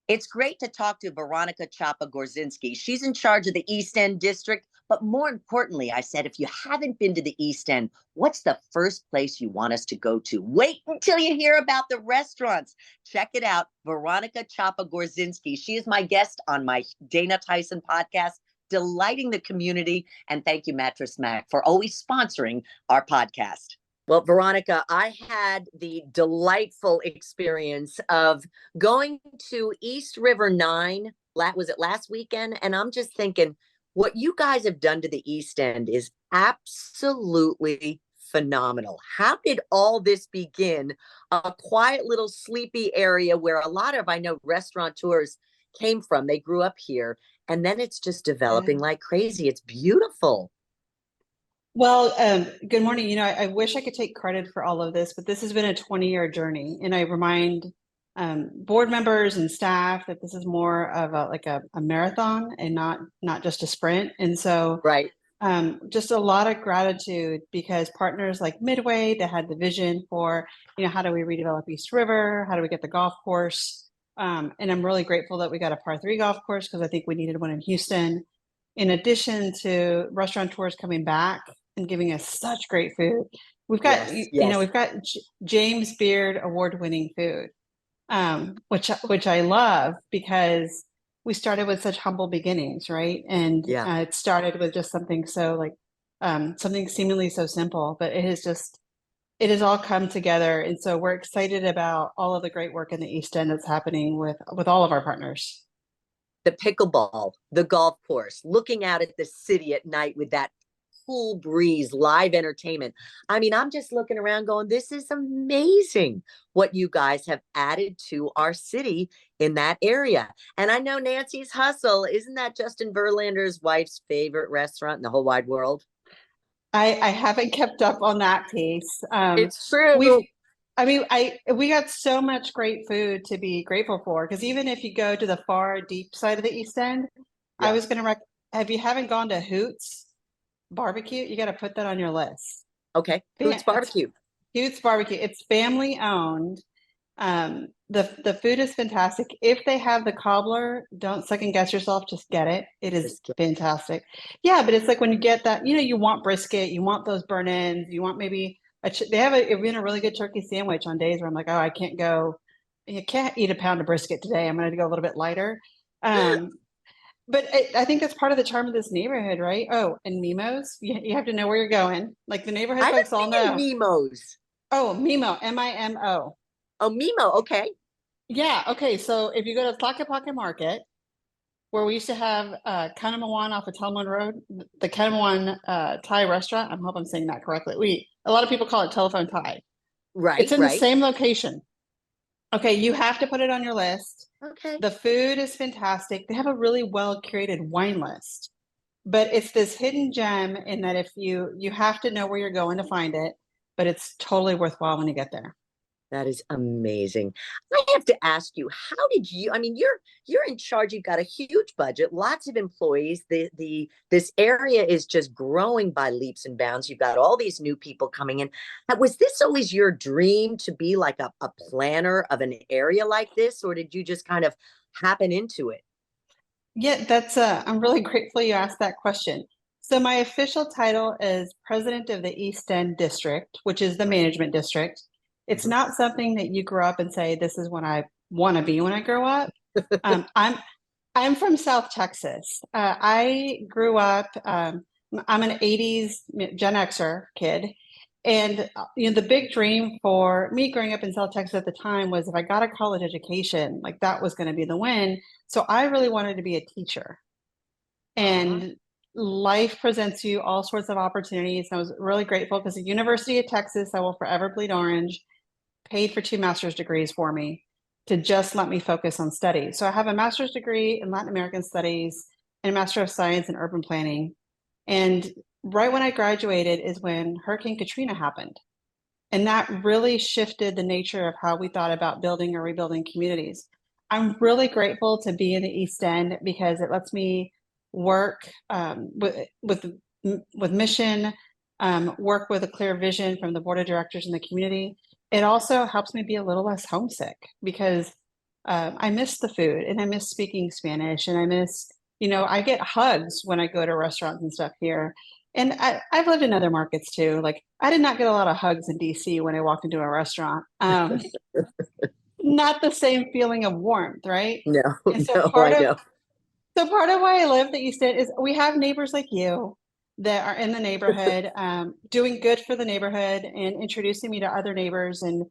It's great to talk to Veronica Chapa Gorczynski. She's in charge of the East End district. But more importantly, I said, if you haven't been to the East End, what's the first place you want us to go to? Wait until you hear about the restaurants. Check it out. Veronica Chapa Gorczynski. She is my guest on my Dana Tyson podcast, delighting the community. And thank you, Mattress Mac, for always sponsoring our podcast. Well, Veronica, I had the delightful experience of going to East River 9, was it last weekend? And I'm just thinking, what you guys have done to the East End is absolutely phenomenal. How did all this begin? A quiet little sleepy area where a lot of, I know, restaurateurs came from. They grew up here. And then it's just developing like crazy. It's beautiful. Well, good morning. I wish I could take credit for all of this, but this has been a 20-year journey. And I remind board members and staff that this is more of a marathon and not just a sprint. And so right. Just a lot of gratitude because partners like Midway that had the vision for, how do we redevelop East River? How do we get the golf course? And I'm really grateful that we got a par 3 golf course because I think we needed one in Houston. In addition to restaurateurs coming back and giving us such great food, we've got we've got James Beard award-winning food, which I love because we started with such humble beginnings, right? And it started with just something so something seemingly so simple, but it has all come together, and so we're excited about all of the great work in the East End that's happening with all of our partners. The pickleball, the golf course, looking out at the city at night with that cool breeze, live entertainment. I mean, I'm just looking around going, this is amazing what you guys have added to our city in that area. And I know Nancy's Hustle, isn't that Justin Verlander's wife's favorite restaurant in the whole wide world? I haven't kept up on that piece. It's true. We got so much great food to be grateful for because even if you go to the far deep side of the East End, I was going to if you haven't gone to Hoots Barbecue, you got to put that on your list. Okay, Hoots Barbecue. Hoots Barbecue. It's family owned. The food is fantastic. If they have the cobbler, don't second guess yourself. Just get it. It is fantastic. Yeah, but it's like when you get that, you want brisket, you want those burn ends, you want maybe they have a really good turkey sandwich on days where I'm like, oh, I can't eat a pound of brisket today. I'm going to go a little bit lighter. But I think that's part of the charm of this neighborhood, right? Oh, and Mimo's, you have to know where you're going. Like the neighborhood folks all know. Mimo's. Oh, Mimo, M-I-M-O. Oh, Mimo, okay. Yeah, okay. So if you go to Tlaquepaque Market, where we used to have Kanamawan off of Talmud Road, the Kanamawan Thai restaurant. I hope I'm saying that correctly. A lot of people call it Telephone Thai. Right. It's in the same location. Okay, you have to put it on your list. Okay. The food is fantastic. They have a really well curated wine list, but it's this hidden gem in that if you have to know where you're going to find it, but it's totally worthwhile when you get there. That is amazing. I have to ask you, how did you, you're in charge, you've got a huge budget, lots of employees. This area is just growing by leaps and bounds. You've got all these new people coming in. Was this always your dream to be like a planner of an area like this, or did you just kind of happen into it? Yeah, I'm really grateful you asked that question. So my official title is President of the East End District, which is the management district. It's not something that you grow up and say, this is what I want to be when I grow up. I'm from South Texas. I grew up, I'm an 80s Gen Xer kid. And the big dream for me growing up in South Texas at the time was if I got a college education, like that was going to be the win. So I really wanted to be a teacher. And life presents you all sorts of opportunities. And I was really grateful because the University of Texas, I will forever bleed orange, paid for 2 master's degrees for me to just let me focus on study. So I have a master's degree in Latin American studies and a master of science in urban planning. And right when I graduated is when Hurricane Katrina happened. And that really shifted the nature of how we thought about building or rebuilding communities. I'm really grateful to be in the East End because it lets me work with mission, work with a clear vision from the board of directors and the community. It also helps me be a little less homesick because I miss the food and I miss speaking Spanish and I miss, I get hugs when I go to restaurants and stuff here. And I've lived in other markets too. Like I did not get a lot of hugs in DC when I walked into a restaurant. Not the same feeling of warmth, right? No, And so no, part I of know. so part of why I live the East End is we have neighbors like you that are in the neighborhood, doing good for the neighborhood and introducing me to other neighbors. And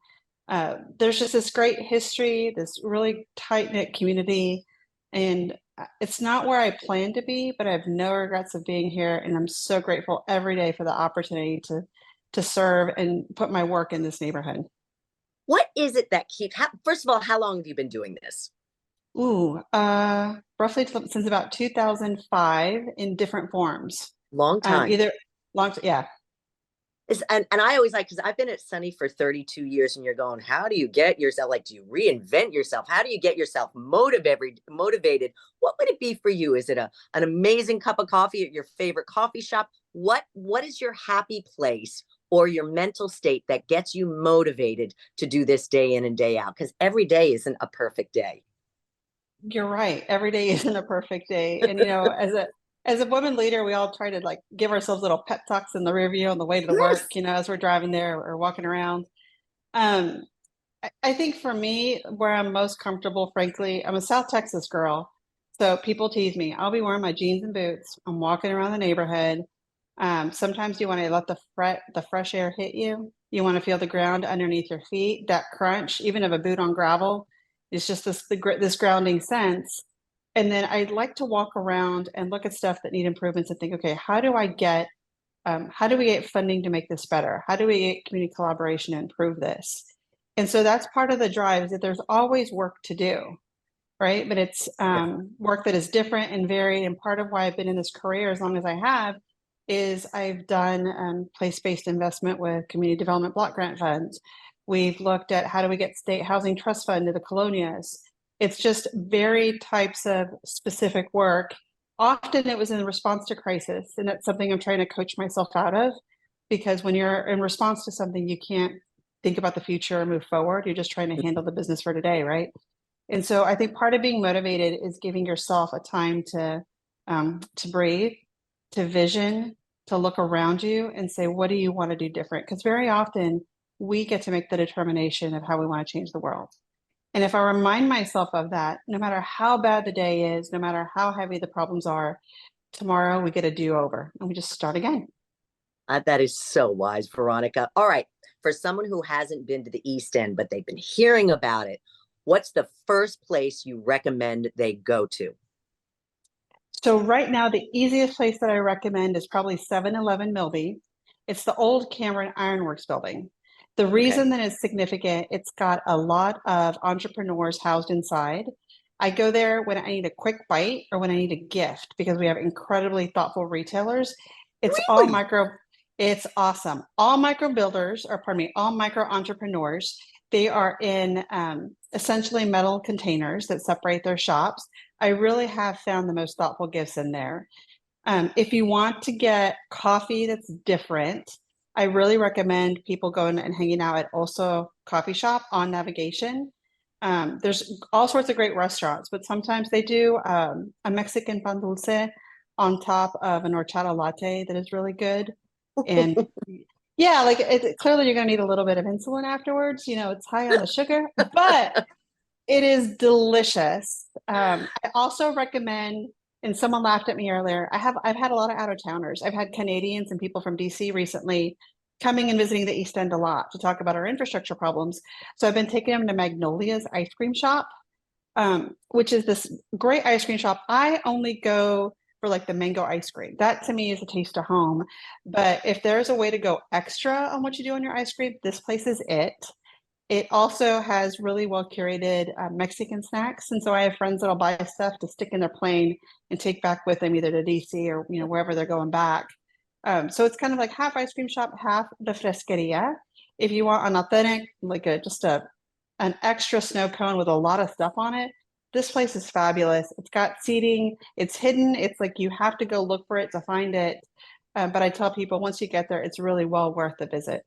there's just this great history, this really tight knit community. And it's not where I plan to be, but I have no regrets of being here. And I'm so grateful every day for the opportunity to serve and put my work in this neighborhood. What is it that first of all, how long have you been doing this? Ooh, roughly since about 2005 in different forms. Long time. Either long, yeah. And I always like, because I've been at Sunny for 32 years, and you're going, how do you get yourself, like, do you reinvent yourself? How do you get yourself motivated? What would it be for you? Is it an amazing cup of coffee at your favorite coffee shop? What is your happy place or your mental state that gets you motivated to do this day in and day out? Because every day isn't a perfect day. You're right. Every day isn't a perfect day. And as a woman leader, we all try to like give ourselves little pep talks in the rear view on the way to the Yes. work, as we're driving there or walking around. Um, I think for me, where I'm most comfortable, frankly, I'm a South Texas girl. So people tease me. I'll be wearing my jeans and boots. I'm walking around the neighborhood. Sometimes you want to let the fresh air hit you. You want to feel the ground underneath your feet, that crunch, even of a boot on gravel. It's just this grounding sense. And then I like to walk around and look at stuff that need improvements and think, okay, how do we get funding to make this better? How do we get community collaboration to improve this? And so that's part of the drive is that there's always work to do, right? But it's work that is different and varied. And part of why I've been in this career as long as I have is I've done place-based investment with community development block grant funds. We've looked at how do we get state housing trust fund to the colonias. It's just very types of specific work. Often it was in response to crisis, and that's something I'm trying to coach myself out of, because when you're in response to something, you can't think about the future or move forward. You're just trying to handle the business for today, right? And so I think part of being motivated is giving yourself a time to breathe, to vision, to look around you and say, what do you want to do different? Because very often we get to make the determination of how we want to change the world. And if I remind myself of that, no matter how bad the day is, no matter how heavy the problems are, tomorrow we get a do-over and we just start again. That is so wise, Veronica. All right. For someone who hasn't been to the East End, but they've been hearing about it, what's the first place you recommend they go to? So right now, the easiest place that I recommend is probably 7-Eleven Milby. It's the old Cameron Ironworks building. The reason that it's significant, it's got a lot of entrepreneurs housed inside. I go there when I need a quick bite or when I need a gift because we have incredibly thoughtful retailers. It's all Really? it's awesome. All micro builders, or pardon me, all micro entrepreneurs. They are in essentially metal containers that separate their shops. I really have found the most thoughtful gifts in there. If you want to get coffee that's different, I really recommend people going and hanging out at Also Coffee Shop on Navigation. There's all sorts of great restaurants, but sometimes they do a Mexican pan dulce on top of an horchata latte that is really good. And yeah, like clearly you're going to need a little bit of insulin afterwards. It's high on the sugar, but it is delicious. I also recommend, and someone laughed at me earlier. I've had a lot of out of towners. I've had Canadians and people from DC recently coming and visiting the East End a lot to talk about our infrastructure problems. So I've been taking them to Magnolia's ice cream shop, which is this great ice cream shop. I only go for like the mango ice cream. That to me is a taste of home. But if there's a way to go extra on what you do on your ice cream, this place is it. It also has really well curated Mexican snacks. And so I have friends that'll buy stuff to stick in their plane and take back with them either to DC or wherever they're going back. So it's kind of like half ice cream shop, half the fresqueria. If you want an authentic, like an extra snow cone with a lot of stuff on it, this place is fabulous. It's got seating, it's hidden. It's like you have to go look for it to find it. But I tell people once you get there, it's really well worth the visit.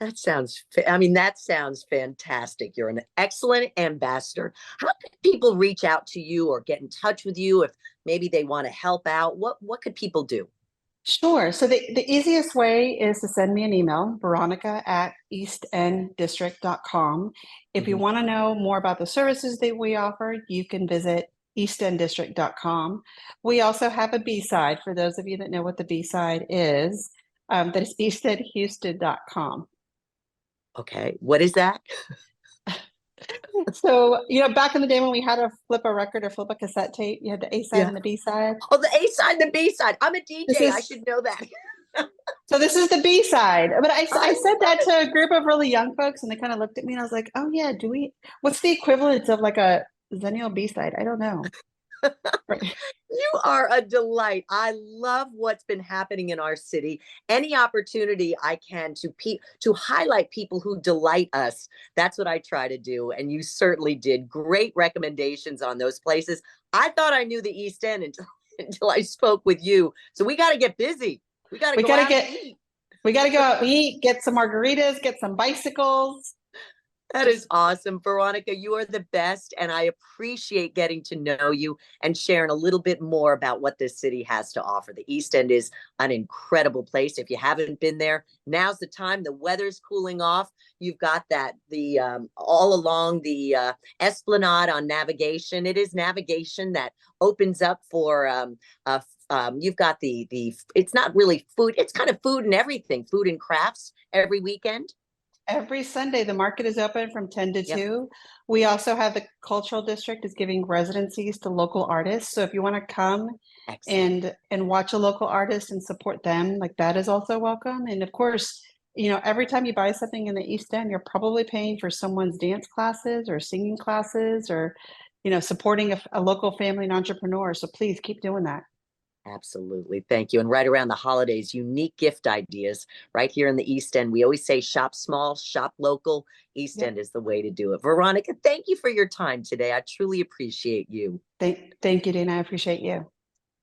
I mean, that sounds fantastic. You're an excellent ambassador. How can people reach out to you or get in touch with you if maybe they want to help out? What could people do? Sure. So the easiest way is to send me an email, Veronica at eastenddistrict.com. If you Mhm. want to know more about the services that we offer, you can visit eastenddistrict.com. We also have a B-side for those of you that know what the B-side is. That is eastendhouston.com. Okay. What is that? So, back in the day when we had to flip a record or flip a cassette tape, you had the A side Yeah. and the B side. Oh, the A side, the B side. I'm a This DJ. I is should know that. so this is the B side. But I I said love that to a group of really young folks and they kind of looked at me and I was like, oh yeah, what's the equivalent of like a Zennial B side? I don't know. Right. You are a delight. I love what's been happening in our city. Any opportunity I can to highlight people who delight us. That's what I try to do. And you certainly did great recommendations on those places. I thought I knew the East End until, until I spoke with you. So we got to get busy. We got to We go gotta out and get eat. we gotta go out and eat, get some margaritas, get some bicycles. That is Just awesome. Veronica, you are the best. And I appreciate getting to know you and sharing a little bit more about what this city has to offer. The East End is an incredible place. If you haven't been there, now's the time. The weather's cooling off. You've got the all along the Esplanade on navigation. It is navigation that opens up for you've got it's not really food, it's kind of food and everything, food and crafts every weekend. every Sunday, the market is open from 10 to Yep. 2. We also have the cultural district is giving residencies to local artists. So if you want to come Excellent. and watch a local artist and support them, like that is also welcome. And of course, every time you buy something in the East End, you're probably paying for someone's dance classes or singing classes or, supporting a local family and entrepreneur. So please keep doing that. Absolutely. Thank you. And right around the holidays, unique gift ideas right here in the East End. We always say shop small, shop local. East Yep. End is the way to do it. Veronica, thank you for your time today. I truly appreciate you. Thank you, Dana. I appreciate you.